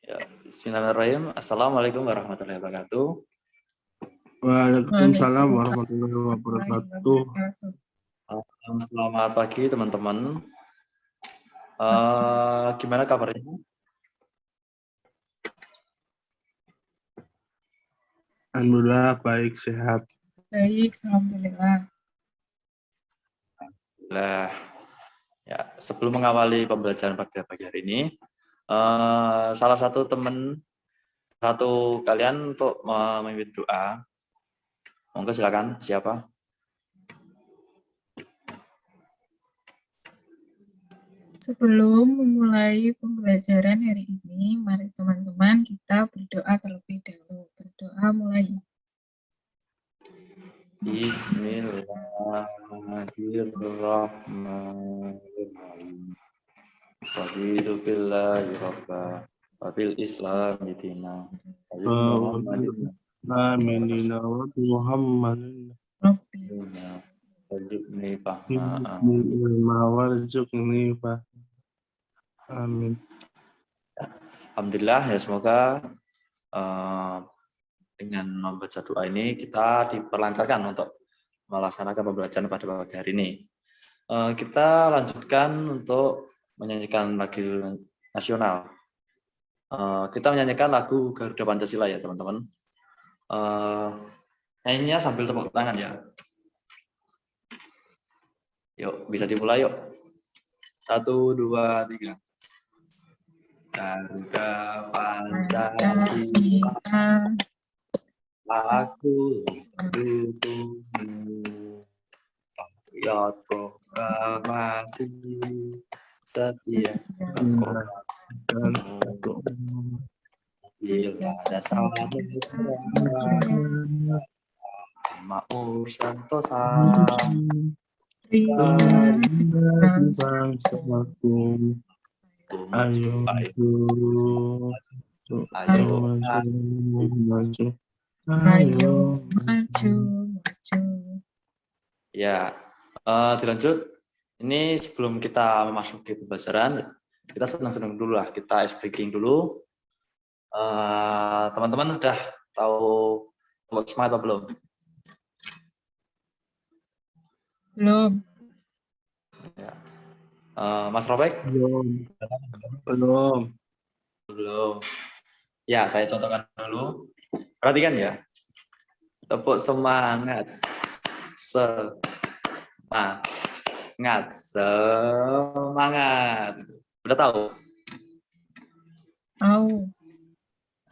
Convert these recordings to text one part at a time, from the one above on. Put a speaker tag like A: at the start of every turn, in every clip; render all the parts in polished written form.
A: Ya, bismillahirrahmanirrahim. Assalamualaikum warahmatullahi wabarakatuh.
B: Waalaikumsalam warahmatullahi wabarakatuh.
A: Selamat pagi teman-teman. Gimana kabarnya?
B: Alhamdulillah baik, sehat.
C: Baik, alhamdulillah.
A: Nah, ya, sebelum mengawali pembelajaran pada pagi hari ini, salah satu kalian untuk memimpin doa. Monggo silakan, siapa?
C: Sebelum memulai pembelajaran hari ini, mari teman-teman kita berdoa terlebih dahulu. Berdoa mulai.
A: Bismillahirrahmanirrahim. Raditu billahi rabba wa bil islami dina wa bi Muhammadin
B: Aminina wa Muhammadin
C: Rabbi.
A: wajibni fahma.
B: ilma warzuqni fahma. Amin.
A: Alhamdulillah ya, semoga dengan membaca doa ini kita diperlancarkan untuk melaksanakan pembelajaran pada pagi hari ini. Kita lanjutkan untuk menyanyikan lagu nasional. Kita menyanyikan lagu Garuda Pancasila ya teman-teman. Nyanyinya sambil tepuk tangan ya. Yuk, bisa dimulai yuk. 1, 2, 3. Garuda Pancasila, aku dukungmu. Patriot proklamasi, setia pilkada Makmur Santosa,
B: Ayo
C: maju.
A: Ya, dilanjut. Ini sebelum kita memasuki pembelajaran, kita senang-senang dulu lah. Kita ice breaking dulu. Teman-teman udah tahu kelompok SMART atau belum?
C: Belum.
A: Ya. Mas Robek?
B: Belum.
A: Ya, saya contohkan dulu. Perhatikan ya. Tepuk semangat. Semangat. Udah tahu?
C: Tahu.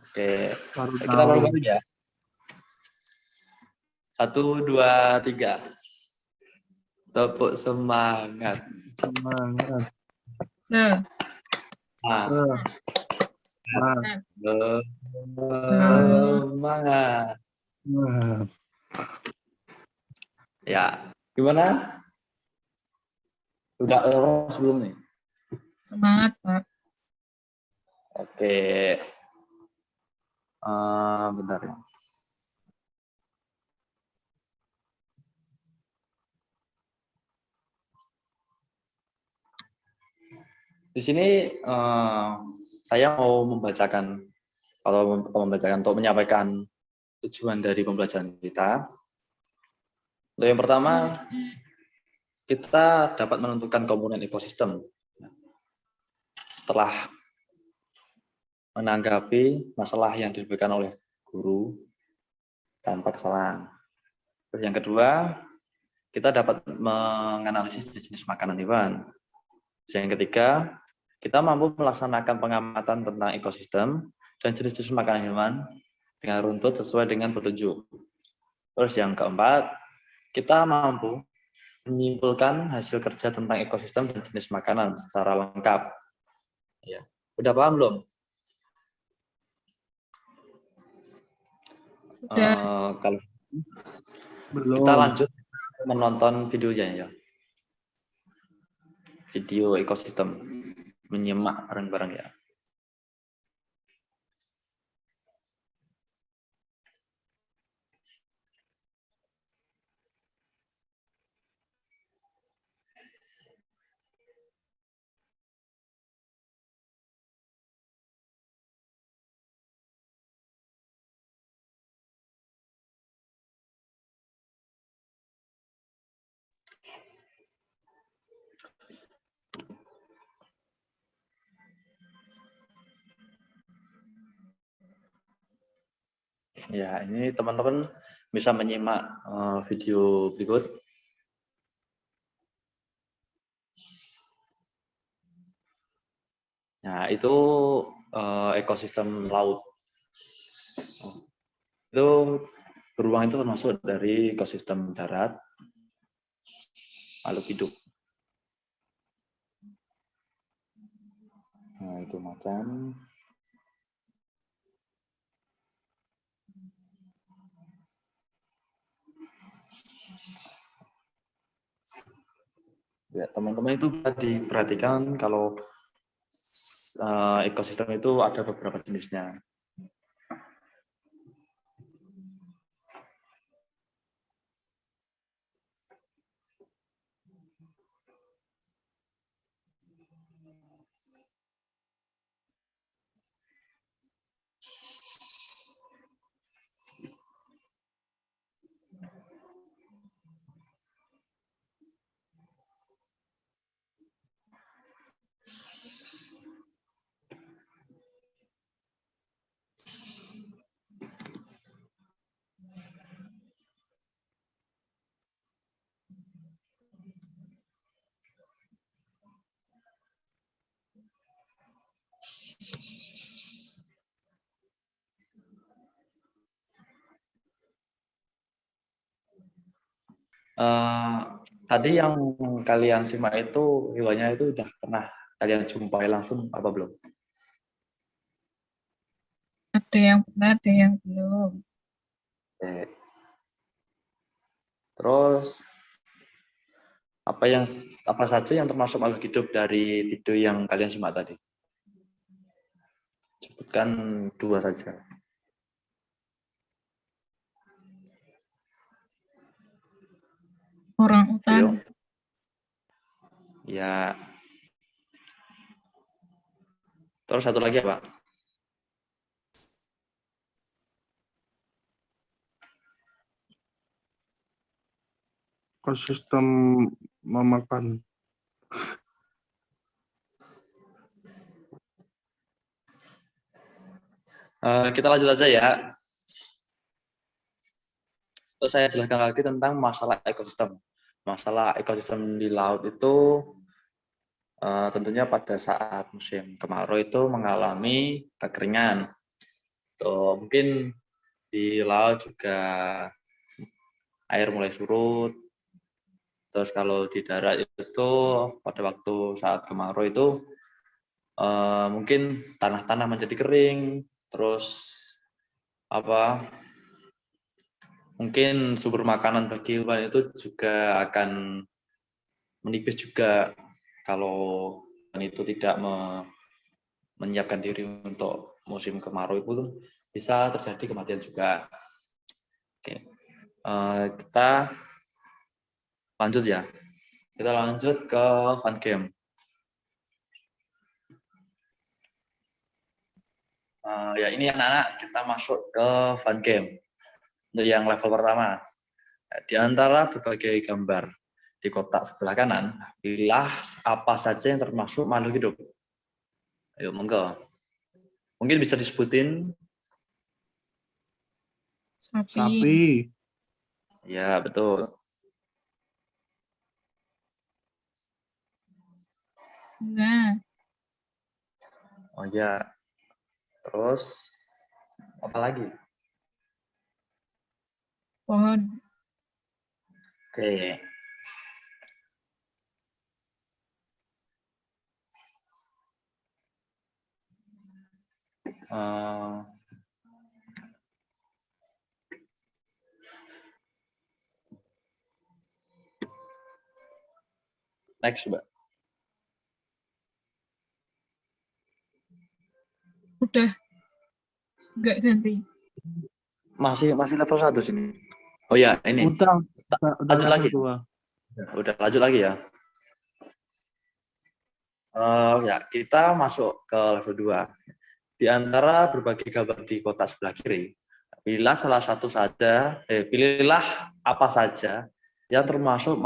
A: Oke.
B: Baru
A: Kita
B: tahu.
A: baru ya. 1, 2, 3. Tepuk semangat.
B: Semangat.
A: Semangat. Ya, gimana? Udah sebelum nih?
C: Semangat, Pak.
A: Oke. Bentar ya. Di sini saya mau membacakan untuk menyampaikan tujuan dari pembelajaran kita. Untuk yang pertama, kita dapat menentukan komponen ekosistem setelah menanggapi masalah yang diberikan oleh guru tanpa kesalahan. Terus yang kedua, kita dapat menganalisis jenis makanan hewan. Yang ketiga, kita mampu melaksanakan pengamatan tentang ekosistem dan jenis-jenis makanan hewan dengan runtut sesuai dengan petunjuk. Terus yang keempat, kita mampu menyimpulkan hasil kerja tentang ekosistem dan jenis makanan secara lengkap. Ya, udah paham belum? Kalau
B: belum.
A: Kita lanjut menonton videonya ya. Video ekosistem, menyimak bareng-bareng ya. Ya, ini teman-teman bisa menyimak video berikut. Nah, itu ekosistem laut. Itu beruang itu termasuk dari ekosistem darat, makhluk hidup. Nah, itu macan. Ya, teman-teman itu bisa diperhatikan kalau ekosistem itu ada beberapa jenisnya. Tadi yang kalian simak itu hewannya itu udah pernah kalian jumpai langsung apa belum?
C: Ada yang pernah, ada yang belum.
A: Oke. Terus apa saja yang termasuk makhluk hidup dari video yang kalian simak tadi? Sebutkan 2 saja.
C: Orang utan.
A: Ayo. Ya. Terus satu lagi apa?
B: Ekosistem memakan.
A: Kita lanjut aja ya. Terus saya jelaskan lagi tentang masalah ekosistem. Masalah ekosistem di laut itu tentunya pada saat musim kemarau itu mengalami kekeringan. So, mungkin di laut juga air mulai surut. Terus kalau di darat itu pada waktu saat kemarau itu mungkin tanah-tanah menjadi kering. Terus mungkin sumber makanan bagi hewan itu juga akan menipis juga kalau itu tidak menyiapkan diri untuk musim kemarau itu bisa terjadi kematian juga. Oke. Kita lanjut ya. Kita lanjut ke fun game. Ya ini anak-anak kita masuk ke fun game. Untuk yang level pertama. Di antara berbagai gambar di kotak sebelah kanan, pilihlah apa saja yang termasuk makhluk hidup. Ayo, monggo. Mungkin bisa disebutin.
B: Sapi.
A: Ya, betul.
C: Bunga.
A: Oh ya. Terus apa lagi?
C: Pohon.
A: Oke. Next, Mbak.
C: Udah. Enggak ganti.
A: Masih level 1 sini. Oh ya, ini.
B: Udah
A: Lanjut lagi. Udah lanjut lagi ya. Ya, kita masuk ke level 2. Di antara berbagai gambar di kotak sebelah kiri, pilihlah salah satu saja, pilihlah apa saja yang termasuk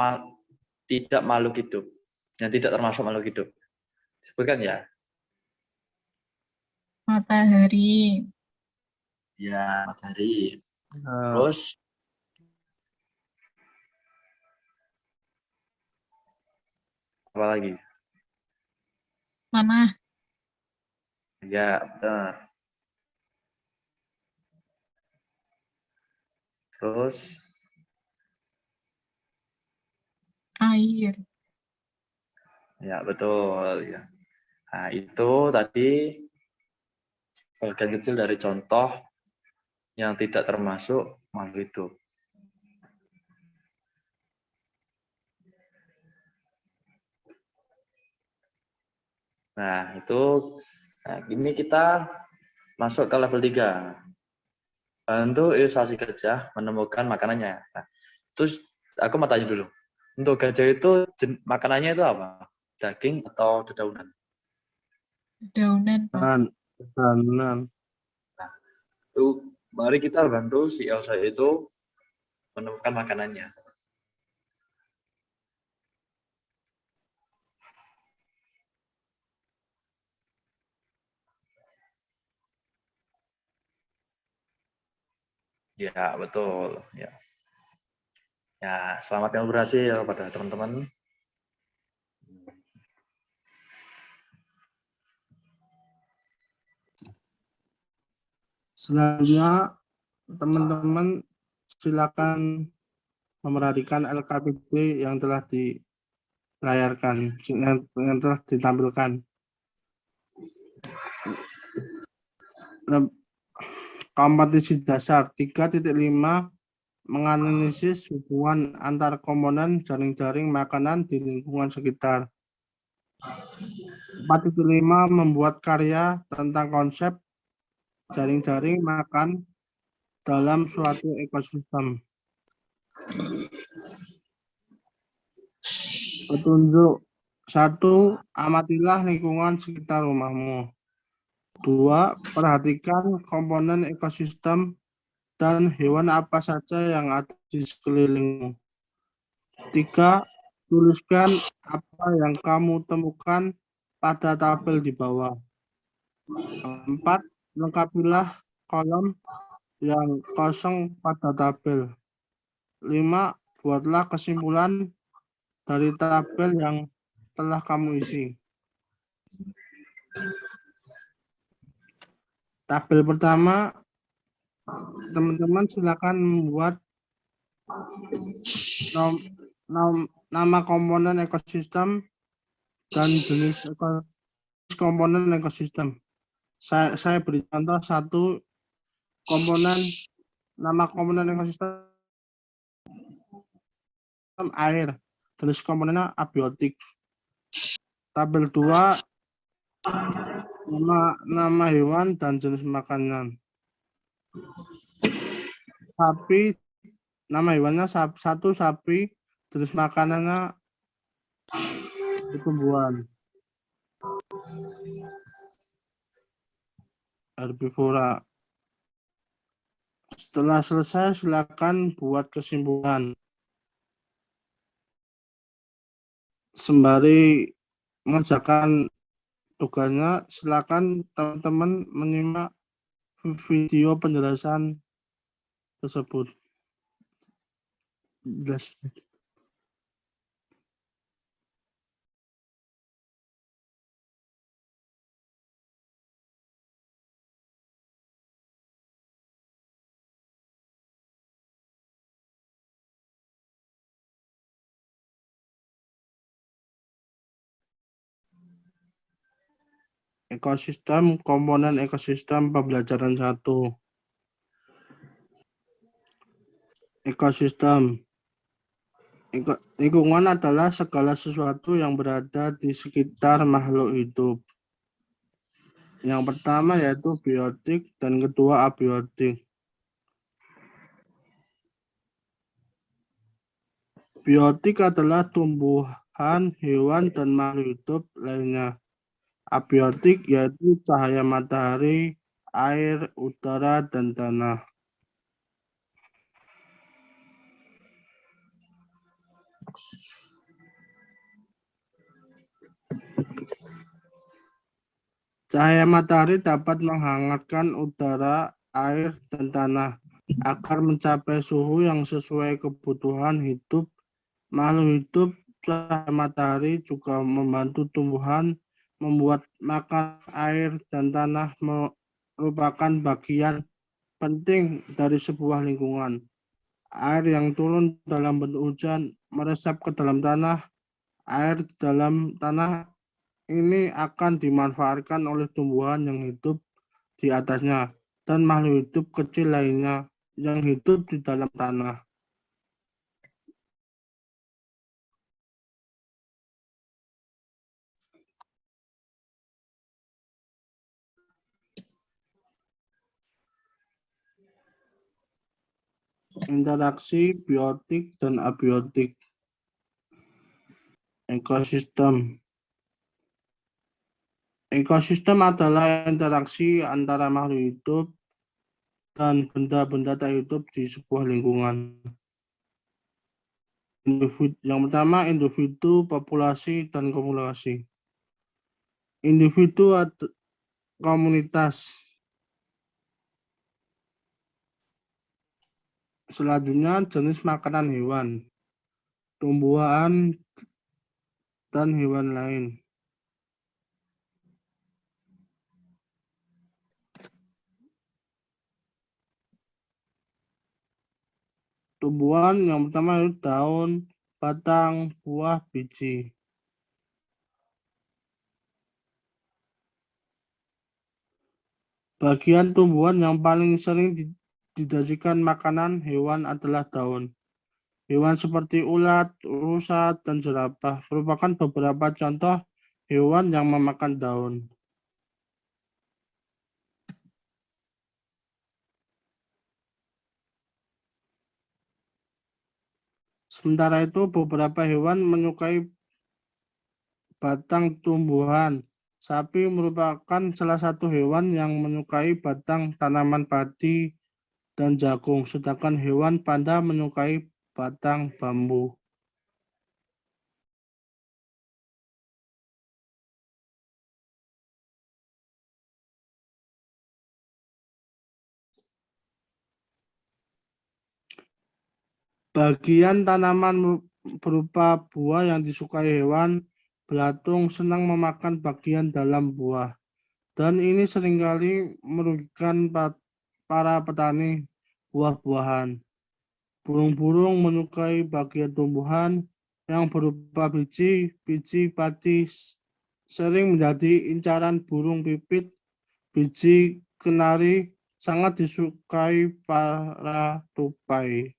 A: tidak makhluk hidup. yang tidak termasuk makhluk hidup. Sebutkan ya.
C: Matahari,
A: Ya, matahari.
B: Ya.
A: Terus apa lagi?
C: tanah,
A: Ya, benar. Terus
C: air,
A: ya betul ya. Nah, itu tadi bagian kecil dari contoh yang tidak termasuk makhluk hidup. Nah, ini kita masuk ke level 3. Bantu ilustrasi gajah menemukan makanannya. Nah, terus aku mau tanya dulu. Untuk gajah itu makanannya itu apa? Daging atau dedaunan?
C: dedaunan, Pak.
B: Dan
A: Itu mari kita bantu si Elsa itu menemukan makanannya. Ya, betul. Ya. Ya, selamat yang berhasil pada teman-teman.
B: selanjutnya teman-teman silakan memerhatikan LKPD yang telah dilayarkan, yang telah ditampilkan. Kompetisi dasar 3.5 menganalisis hubungan antar komponen jaring-jaring makanan di lingkungan sekitar. 4.5 membuat karya tentang konsep jaring-jaring makan dalam suatu ekosistem. Petunjuk 1. Amatilah lingkungan sekitar rumahmu. 2. Perhatikan komponen ekosistem dan hewan apa saja yang ada di sekelilingmu. 3. Tuliskan apa yang kamu temukan pada tabel di bawah. 4. Lengkapilah kolom yang kosong pada tabel. 5. Buatlah kesimpulan dari tabel yang telah kamu isi. Tabel pertama, teman-teman silakan membuat nama komponen ekosistem dan jenis komponen ekosistem. Saya beri contoh satu nama komponen ekosistem air, jenis komponennya abiotik. Tabel 2, nama hewan dan jenis makanan. Sapi, nama hewannya satu sapi, jenis makanannya tumbuhan herbivora. Setelah selesai, silakan buat kesimpulan. Sembari mengerjakan tugasnya, silakan teman-teman menyimak video penjelasan tersebut. Ekosistem, komponen ekosistem pembelajaran 1. Ekosistem. Lingkungan adalah segala sesuatu yang berada di sekitar makhluk hidup. Yang pertama yaitu biotik dan kedua abiotik. Biotik adalah tumbuhan, hewan, dan makhluk hidup lainnya. Abiotik yaitu cahaya matahari, air, udara, dan tanah. Cahaya matahari dapat menghangatkan udara, air, dan tanah agar mencapai suhu yang sesuai kebutuhan hidup makhluk hidup. Cahaya matahari juga membantu tumbuhan membuat makan, air, dan tanah merupakan bagian penting dari sebuah lingkungan. Air yang turun dalam bentuk hujan meresap ke dalam tanah. Air di dalam tanah ini akan dimanfaatkan oleh tumbuhan yang hidup di atasnya dan makhluk hidup kecil lainnya yang hidup di dalam tanah. Interaksi biotik dan abiotik. Ekosistem. Ekosistem adalah interaksi antara makhluk hidup dan benda-benda tak hidup di sebuah lingkungan. Yang pertama, individu, populasi, dan komunitas. Individu atau komunitas. Selanjutnya, jenis makanan hewan, tumbuhan, dan hewan lain. Tumbuhan yang pertama itu daun, batang, buah, biji. Bagian tumbuhan yang paling sering dijadikan makanan hewan adalah daun. Hewan seperti ulat, rusa, dan jerapah merupakan beberapa contoh hewan yang memakan daun. Sementara itu, beberapa hewan menyukai batang tumbuhan. Sapi merupakan salah satu hewan yang menyukai batang tanaman padi dan jagung, sedangkan hewan panda menyukai batang bambu. Bagian tanaman berupa buah yang disukai hewan, belatung senang memakan bagian dalam buah. Dan ini seringkali merugikan para petani buah-buahan. Burung-burung menyukai bagian tumbuhan yang berupa biji. Biji padi sering menjadi incaran burung pipit. Biji kenari sangat disukai para tupai.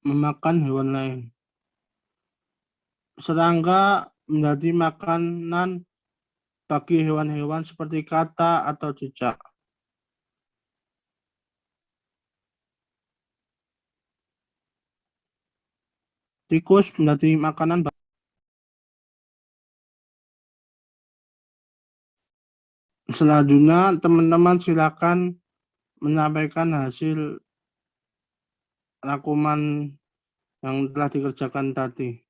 B: Memakan hewan lain. Serangga menjadi makanan bagi hewan-hewan seperti kata atau cicak. Tikus menjadi makanan. Selanjutnya, teman-teman silakan menyampaikan hasil rangkuman yang telah dikerjakan tadi.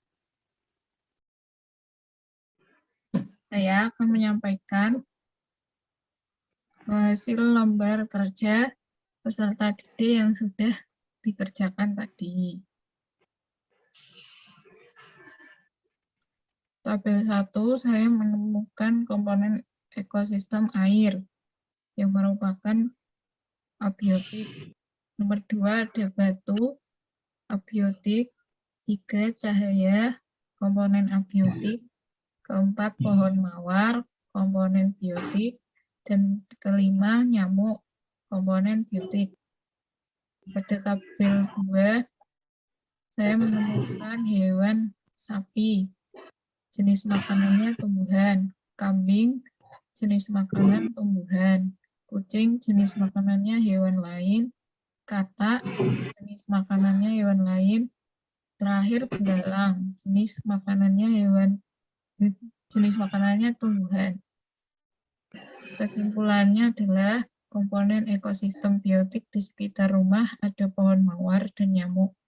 C: Saya akan menyampaikan hasil lembar kerja peserta didik yang sudah dikerjakan tadi. Tabel 1, saya menemukan komponen ekosistem air yang merupakan abiotik. Nomor 2 ada batu, abiotik. 3 cahaya, komponen abiotik. Keempat pohon mawar, komponen biotik. Dan kelima nyamuk, komponen biotik. Pada tabel 2, saya menemukan hewan sapi. Jenis makanannya tumbuhan. Kambing, jenis makanan tumbuhan. Kucing, jenis makanannya hewan lain. Katak, jenis makanannya hewan lain. Terakhir begalang, jenis makanannya tumbuhan. Kesimpulannya adalah komponen ekosistem biotik di sekitar rumah ada pohon mawar dan nyamuk.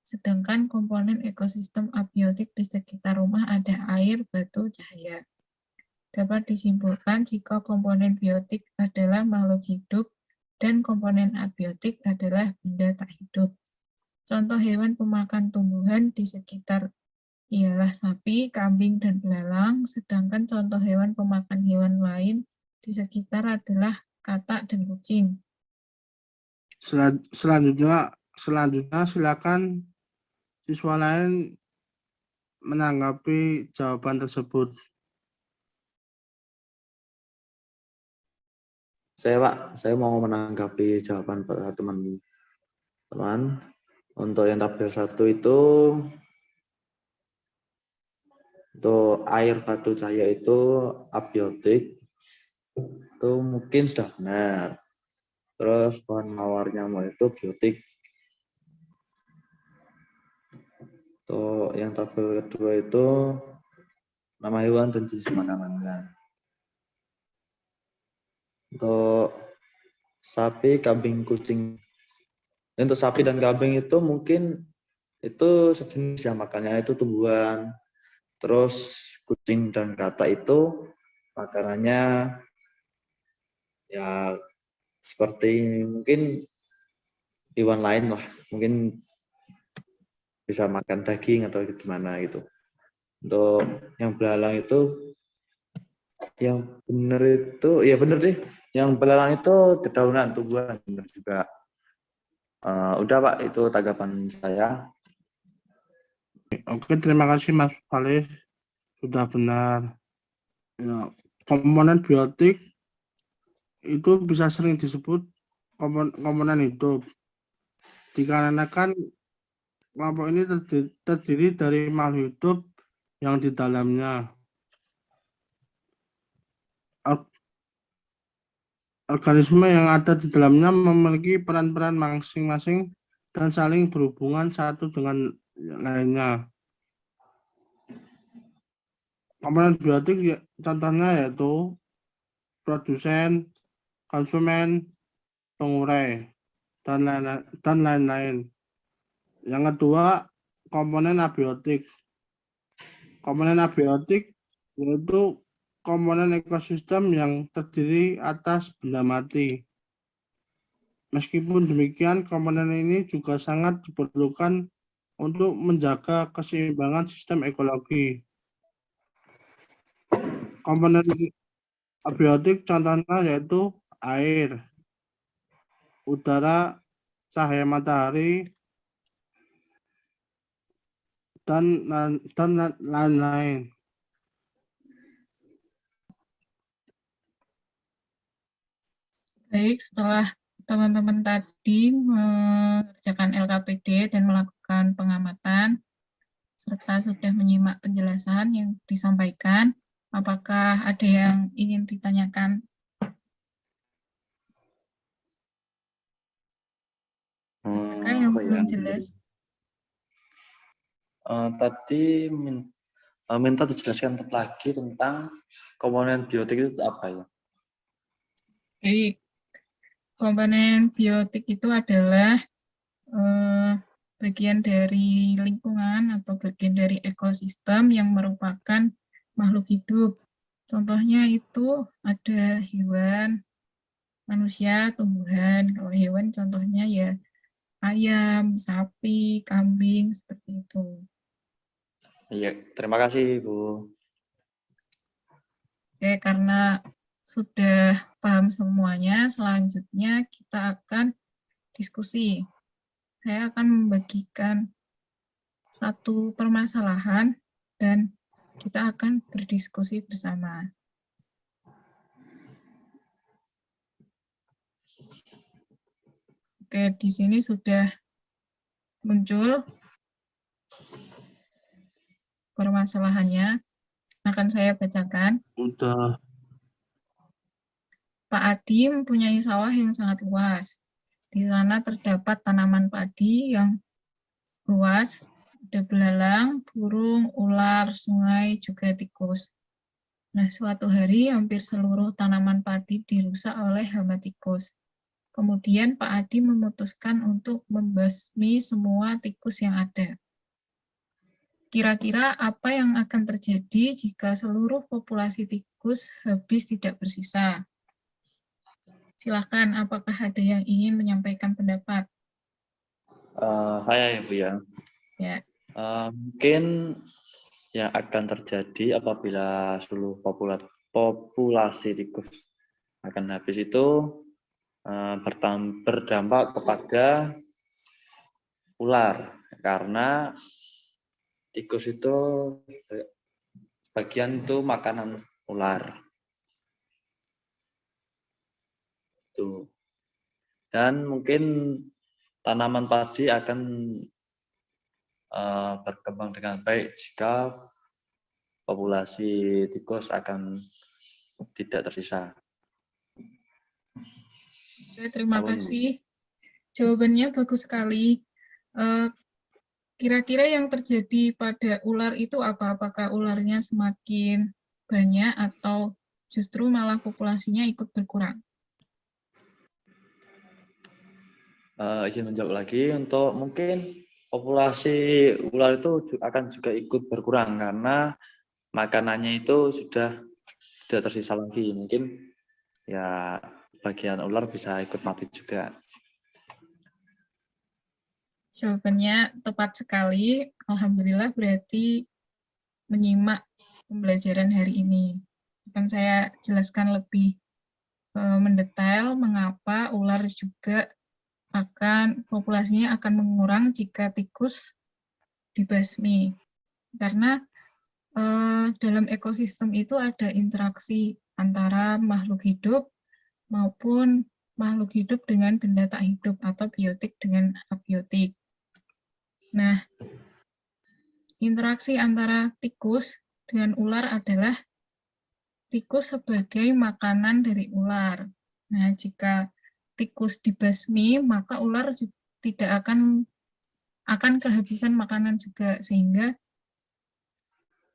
C: Sedangkan komponen ekosistem abiotik di sekitar rumah ada air, batu, cahaya. Dapat disimpulkan jika komponen biotik adalah makhluk hidup dan komponen abiotik adalah benda tak hidup. Contoh hewan pemakan tumbuhan di sekitar ialah sapi, kambing, dan belalang, sedangkan contoh hewan pemakan hewan lain di sekitar adalah katak dan kucing.
B: Selanjutnya silakan siswa lain menanggapi jawaban tersebut.
A: Saya mau menanggapi jawaban para teman-teman. Untuk yang tabel 1 itu, untuk air, batu, cahaya itu abiotik, itu mungkin sudah benar. Terus bahan mawarnya itu biotik. Untuk yang tabel kedua itu nama hewan dan jenis makanannya. Untuk sapi, kambing, kucing. Untuk sapi dan kambing itu mungkin itu sejenis ya, makannya itu tumbuhan. Terus kucing dan katak itu makanannya ya seperti mungkin hewan lain lah, mungkin bisa makan daging atau gimana gitu. Untuk yang belalang itu, yang benar itu, ya benar deh, yang belalang itu dedaunan tumbuhan, benar juga. Udah Pak, itu tanggapan saya.
B: Oke, terima kasih Mas Falis, sudah benar. Ya, komponen biotik itu bisa sering disebut komponen hidup, dikarenakan kelompok ini terdiri dari makhluk hidup yang di dalamnya. Organisme yang ada di dalamnya memiliki peran-peran masing-masing dan saling berhubungan satu dengan lainnya. Komponen biotik contohnya yaitu produsen, konsumen, pengurai, dan lain-lain. Yang kedua, komponen abiotik. Komponen abiotik yaitu komponen ekosistem yang terdiri atas benda mati. Meskipun demikian, komponen ini juga sangat diperlukan untuk menjaga keseimbangan sistem ekologi. Komponen abiotik contohnya yaitu air, udara, cahaya matahari, dan lain-lain.
C: Baik, setelah teman-teman tadi mengerjakan LKPD dan melakukan pengamatan, serta sudah menyimak penjelasan yang disampaikan, apakah ada yang ingin ditanyakan? Apakah yang belum jelas?
A: Tadi minta dijelaskan lagi tentang komponen biotik itu apa ya?
C: Baik, komponen biotik itu adalah bagian dari lingkungan atau bagian dari ekosistem yang merupakan makhluk hidup. Contohnya itu ada hewan, manusia, tumbuhan. Kalau hewan contohnya ya ayam, sapi, kambing, seperti itu.
A: Iya, terima kasih Bu.
C: Oke, karena sudah paham semuanya, selanjutnya kita akan diskusi. Saya akan membagikan satu permasalahan dan kita akan berdiskusi bersama. Oke, di sini sudah muncul permasalahannya. Akan saya bacakan.
B: Udah.
C: Pak Adi mempunyai sawah yang sangat luas. Di sana terdapat tanaman padi yang luas, ada belalang, burung, ular, sungai, juga tikus. Nah, suatu hari hampir seluruh tanaman padi dirusak oleh hama tikus. Kemudian Pak Adi memutuskan untuk membasmi semua tikus yang ada. Kira-kira apa yang akan terjadi jika seluruh populasi tikus habis tidak bersisa? Silakan, apakah ada yang ingin menyampaikan pendapat?
A: Saya ya Bu ya.
C: Ya,
A: Mungkin yang akan terjadi apabila seluruh populasi tikus akan habis itu berdampak kepada ular, karena tikus itu sebagian itu makanan ular. Tuh. Dan mungkin tanaman padi akan berkembang dengan baik jika populasi tikus akan tidak tersisa.
C: oke, terima
A: Salam, Bu.
C: kasih. Jawabannya bagus sekali. Kira-kira yang terjadi pada ular itu apa? Apakah ularnya semakin banyak atau justru malah populasinya ikut berkurang?
A: Izin menjawab lagi, untuk mungkin populasi ular itu akan juga ikut berkurang karena makanannya itu sudah tidak tersisa lagi. Mungkin ya bagian ular bisa ikut mati juga.
C: Jawabannya tepat sekali. Alhamdulillah, berarti menyimak pembelajaran hari ini. Akan saya jelaskan lebih mendetail mengapa ular juga populasinya akan mengurang jika tikus dibasmi. Karena dalam ekosistem itu ada interaksi antara makhluk hidup maupun makhluk hidup dengan benda tak hidup atau biotik dengan abiotik. Nah, interaksi antara tikus dengan ular adalah tikus sebagai makanan dari ular. Nah, jika tikus dibasmi, maka ular tidak akan kehabisan makanan juga, sehingga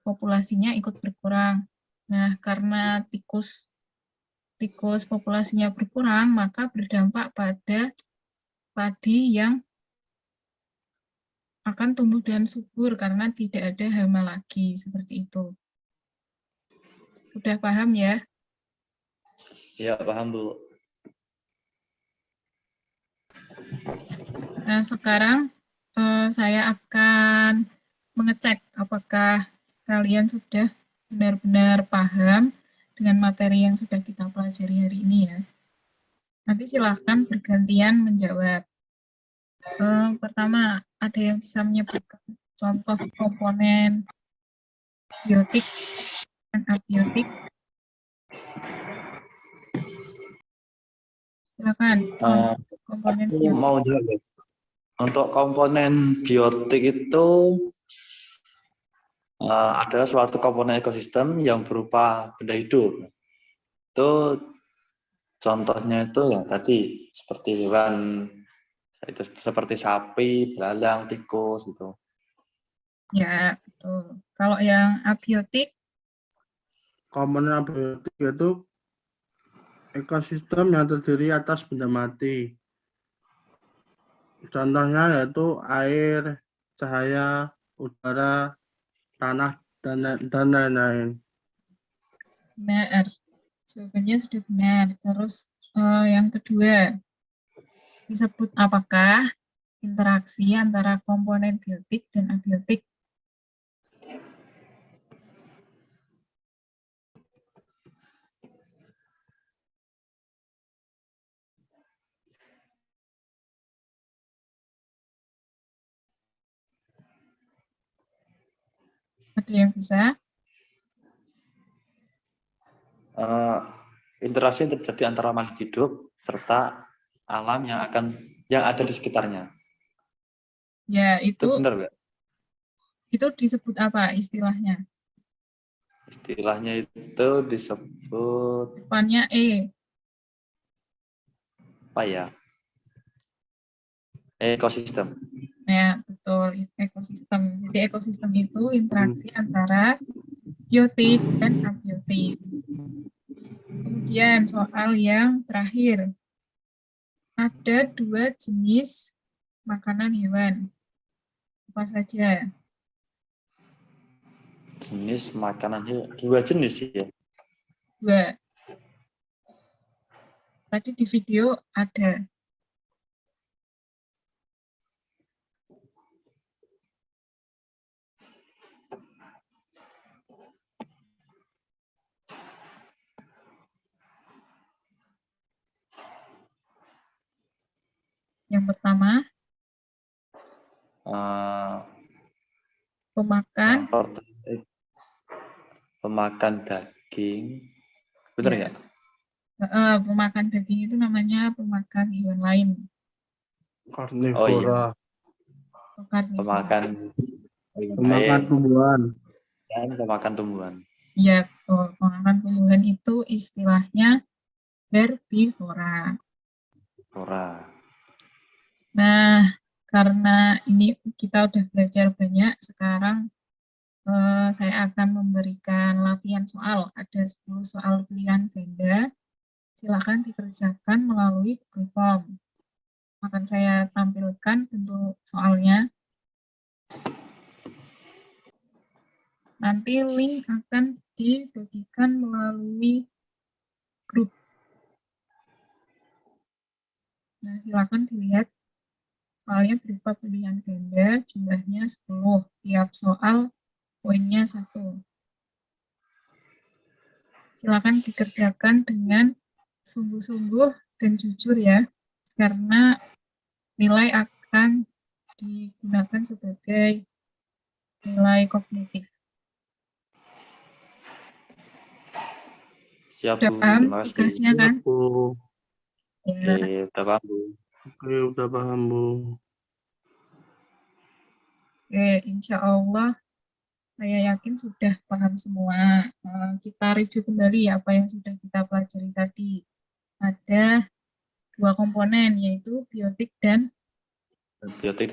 C: populasinya ikut berkurang. Nah, karena tikus populasinya berkurang, maka berdampak pada padi yang akan tumbuh dan subur karena tidak ada hama lagi, seperti itu. Sudah paham ya?
A: Ya, paham, Bu.
C: Nah, sekarang saya akan mengecek apakah kalian sudah benar-benar paham dengan materi yang sudah kita pelajari hari ini ya. Nanti silahkan bergantian menjawab. Pertama, ada yang bisa menyebutkan contoh komponen biotik dan abiotik? Silakan, komponen
A: Aku
C: biotik.
A: mau jawab ya. Untuk komponen biotik itu adalah suatu komponen ekosistem yang berupa benda hidup. Itu contohnya itu ya tadi seperti hewan, itu seperti sapi, belalang, tikus gitu.
C: Ya, betul. Kalau yang abiotik,
B: Komponen abiotik itu ekosistem yang terdiri atas benda mati. Contohnya yaitu air, cahaya, udara, tanah, dan lain-lain.
C: benar. Jawabannya sudah benar. Terus yang kedua, disebut apakah interaksi antara komponen biotik dan abiotik? Ada yang bisa?
A: Interaksi yang terjadi antara makhluk hidup serta alam yang ada di sekitarnya.
C: Ya,
A: Itu benar nggak?
C: itu disebut apa istilahnya?
A: Istilahnya itu disebut
C: Depannya E.
A: apa ya? Ekosistem.
C: Ya, betul, ekosistem. Jadi ekosistem itu interaksi antara biotik dan abiotik. Kemudian soal yang terakhir. ada 2 jenis makanan hewan. Apa saja?
A: Jenis makanan hewan. 2 jenis ya.
C: 2. Tadi di video ada. Yang pertama, pemakan.
A: Yang pertama, pemakan daging. Benar
C: Ya.
A: nggak?
C: Pemakan daging itu namanya pemakan hewan lain.
B: Karnivora.
A: Oh iya.
C: Karnivora.
A: Pemakan
B: Pemakan tumbuhan.
A: dan pemakan tumbuhan.
C: Ya, betul. Pemakan tumbuhan itu istilahnya herbivora. Nah, karena ini kita udah belajar banyak, sekarang saya akan memberikan latihan soal. Ada 10 soal pilihan ganda. Silakan dikerjakan melalui Google Form. Akan saya tampilkan bentuk soalnya. Nanti link akan dibagikan melalui grup. Nah, silakan dilihat. Soalnya berupa pilihan ganda, jumlahnya 10. Tiap soal poinnya 1. Silakan dikerjakan dengan sungguh-sungguh dan jujur ya, karena nilai akan digunakan sebagai nilai kognitif.
A: Siap,
C: Udah
A: Bu.
C: paham
A: Terima kasih.
C: tugasnya kan?
B: Bu.
C: Ya.
A: Oke, udah paham, Bu.
B: Oke, udah paham, Bu.
C: Oke, insya Allah saya yakin sudah paham semua. Kita review kembali apa yang sudah kita pelajari tadi. Ada 2 komponen, yaitu biotik dan
A: antibiotik.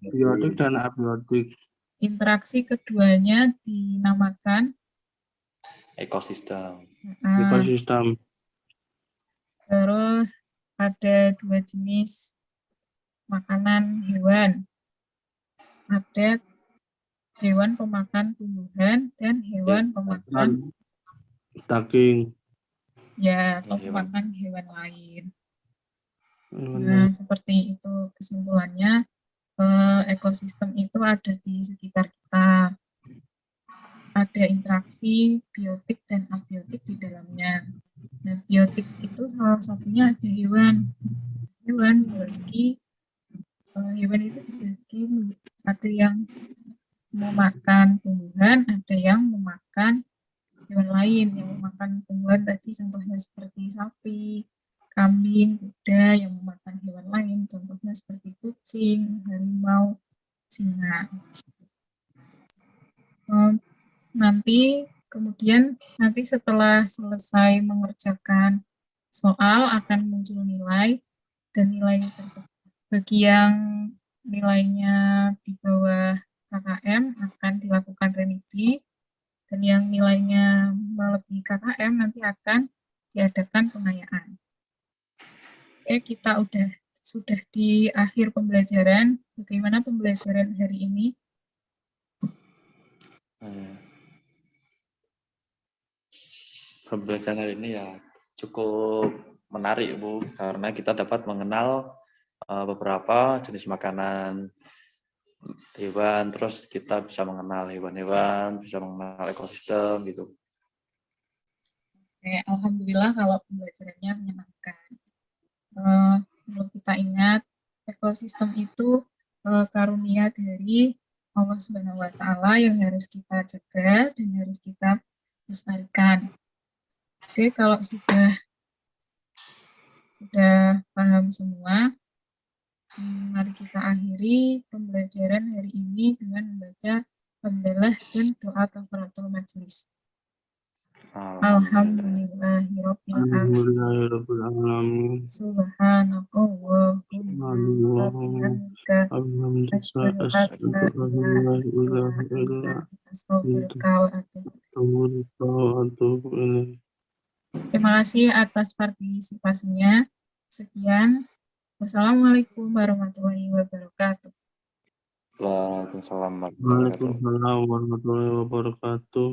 B: Biotik dan abiotik.
C: interaksi keduanya dinamakan
A: Ekosistem.
B: Ekosistem.
C: Terus ada 2 jenis makanan hewan. Ada hewan pemakan tumbuhan dan hewan pemakan
B: daging.
C: ya, atau pemakan hewan lain. Nah, seperti itu kesimpulannya. Ekosistem itu ada di sekitar kita. Ada interaksi biotik dan abiotik di dalamnya. Nah, biotik itu salah satunya ada hewan. Hewan itu dibagi, ada yang memakan tumbuhan, ada yang memakan hewan lain. Yang memakan tumbuhan tadi contohnya seperti sapi, kambing, kuda. Yang memakan hewan lain contohnya seperti kucing, harimau, singa. Nanti setelah selesai mengerjakan soal akan muncul nilai, dan nilai tersebut bagi yang nilainya di bawah KKM akan dilakukan remedi, dan yang nilainya melebihi KKM nanti akan diadakan pengayaan. Oke, kita sudah di akhir pembelajaran. Bagaimana pembelajaran hari ini?
A: Pembelajaran hari ini ya cukup menarik, Bu, karena kita dapat mengenal beberapa jenis makanan hewan, terus kita bisa mengenal hewan-hewan, bisa mengenal ekosistem gitu.
C: Oke, alhamdulillah kalau pembelajarannya menyenangkan. Perlu kita ingat, ekosistem itu karunia dari Allah Subhanahu wa Ta'ala yang harus kita jaga dan harus kita lestarikan. Oke, kalau sudah paham semua, mari kita akhiri pembelajaran hari ini dengan membaca hamdalah dan doa kafaratul majelis. Alhamdulillahirabbil alamin. Subhanakallahumma wa bihamdika asyhadu an la ilaha illa anta astaghfiruka wa atubu ilaik. Terima kasih atas partisipasinya. Sekian. Wassalamualaikum warahmatullahi wabarakatuh.
A: Waalaikumsalam warahmatullahi wabarakatuh.
B: Waalaikumsalam warahmatullahi wabarakatuh.